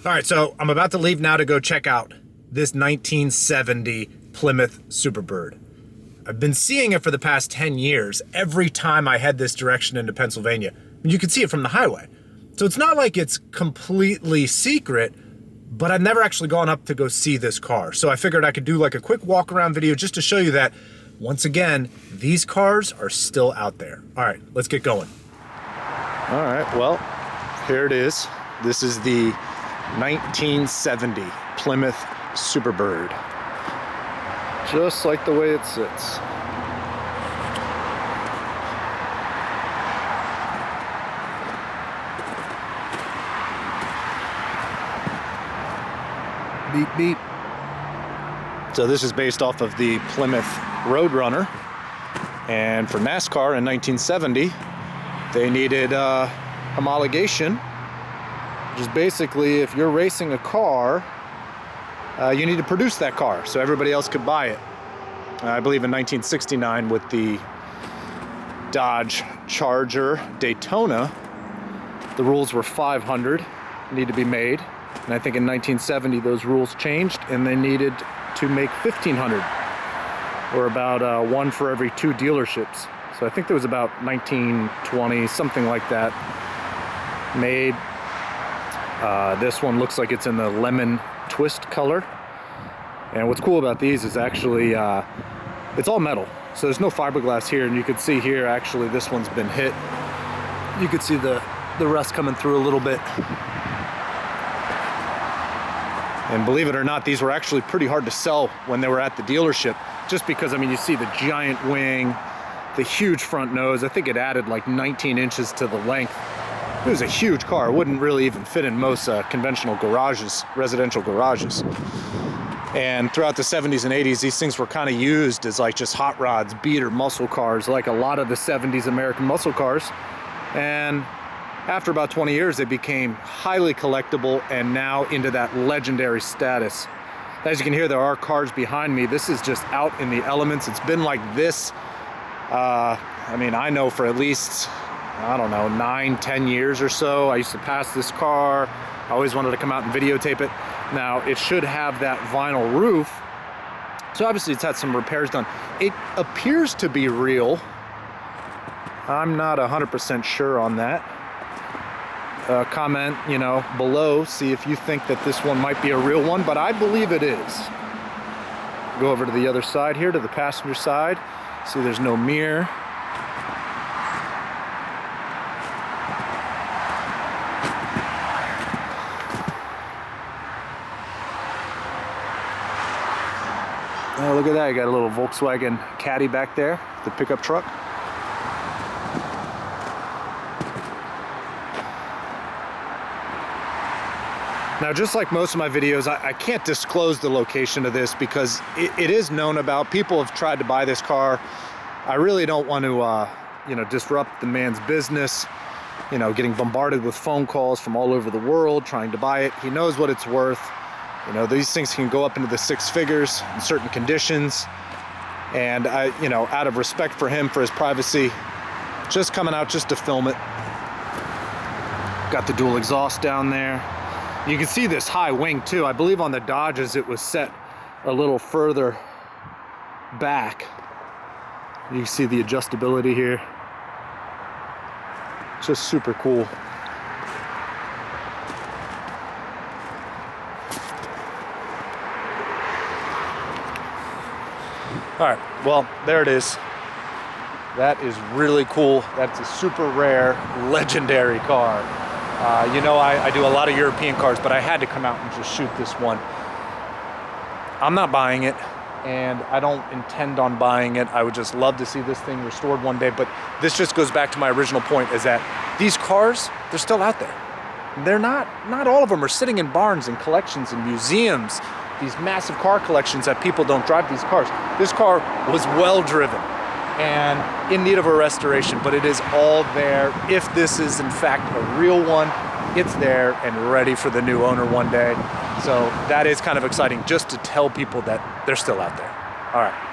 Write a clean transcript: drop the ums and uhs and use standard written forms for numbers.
All right, so I'm about to leave now to go check out this 1970 Plymouth Superbird. I've been seeing it for the past 10 years every time I head this direction into Pennsylvania. You can see it from the highway. So it's not like it's completely secret, but I've never actually gone up to go see this car. So I figured I could do like a quick walk around video just to show you that, once again, these cars are still out there. All right, let's get going. All right, well, here it is. This is the 1970 Plymouth Superbird. Just like the way it sits. Beep, beep. So this is based off of the Plymouth Roadrunner. And for NASCAR in 1970, they needed homologation, which is basically if you're racing a car, you need to produce that car so everybody else could buy it. I believe in 1969 with the Dodge Charger Daytona, the rules were 500 need to be made. And I think in 1970 those rules changed and they needed to make 1,500, or about one for every 2 dealerships. So I think there was about 1920, something like that, made. This one looks like it's in the lemon twist color. And what's cool about these is actually, it's all metal. So there's no fiberglass here, and you can see here, actually, this one's been hit. You can see the rust coming through a little bit. And believe it or not, these were actually pretty hard to sell when they were at the dealership, just because, I mean, you see the giant wing, the huge front nose. I think it added like 19 inches to the length. It was a huge car. It wouldn't really even fit in most conventional garages, residential garages. And throughout the 70s and 80s, these things were kind of used as like just hot rods, beater muscle cars, like a lot of the 70s American muscle cars. And after about 20 years, they became highly collectible and now into that legendary status. As you can hear, there are cars behind me. This is just out in the elements. It's been like this, I mean, I know for at least, I don't know, 9-10 years or so. I used to pass this car. I always wanted to come out and videotape it. Now, it should have that vinyl roof. So obviously it's had some repairs done. It appears to be real. I'm not 100% sure on that. Comment, you know, below, see if you think that this one might be a real one, but I believe it is. Go over to the other side here, to the passenger side. See, there's no mirror. Oh, look at that, you got a little Volkswagen Caddy back there, the pickup truck. Now, just like most of my videos, I can't disclose the location of this because it is known about. People have tried to buy this car. I really don't want to, you know, disrupt the man's business, you know, getting bombarded with phone calls from all over the world trying to buy it. He knows what it's worth. You know, these things can go up into the 6 figures in certain conditions. And I, you know, out of respect for him, for his privacy, just coming out just to film it. Got the dual exhaust down there. You can see this high wing too. I believe on the Dodges it was set a little further back. You can see the adjustability here. Just super cool. All right, well, there it is. That is really cool. That's a super rare, legendary car. You know, I do a lot of European cars, but I had to come out and just shoot this one. I'm not buying it, and I don't intend on buying it. I would just love to see this thing restored one day, but this just goes back to my original point, is that these cars, they're still out there. They're not all of them are sitting in barns and collections and museums, these massive car collections that people don't drive these cars. This car was well driven and in need of a restoration, but it is all there. If this is in fact a real one, it's there and ready for the new owner one day. So that is kind of exciting, just to tell people that they're still out there. All right.